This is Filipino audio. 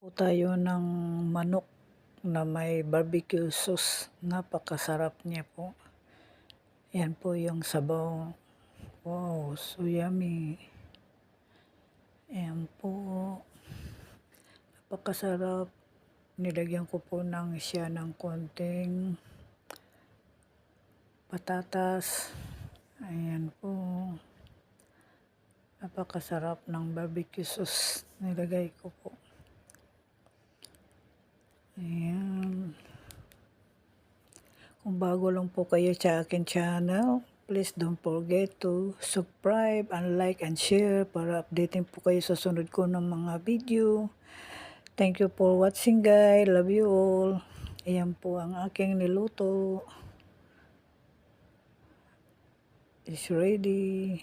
Po tayo ng manok na may barbecue sauce. Napakasarap niya po. Yan po yung sabaw. Wow, so yummy. Yan po. Napakasarap. Nilagyan ko po siya ng konting patatas. Ayan po. Napakasarap ng barbecue sauce. Nilagay ko po. Ayan. Kung bago lang po kayo sa akin channel, please don't forget to subscribe and like and share para updating po kayo sa sunod ko ng mga video. Thank you for watching guys. Love you all. Ayan po ang aking niluto. It's ready.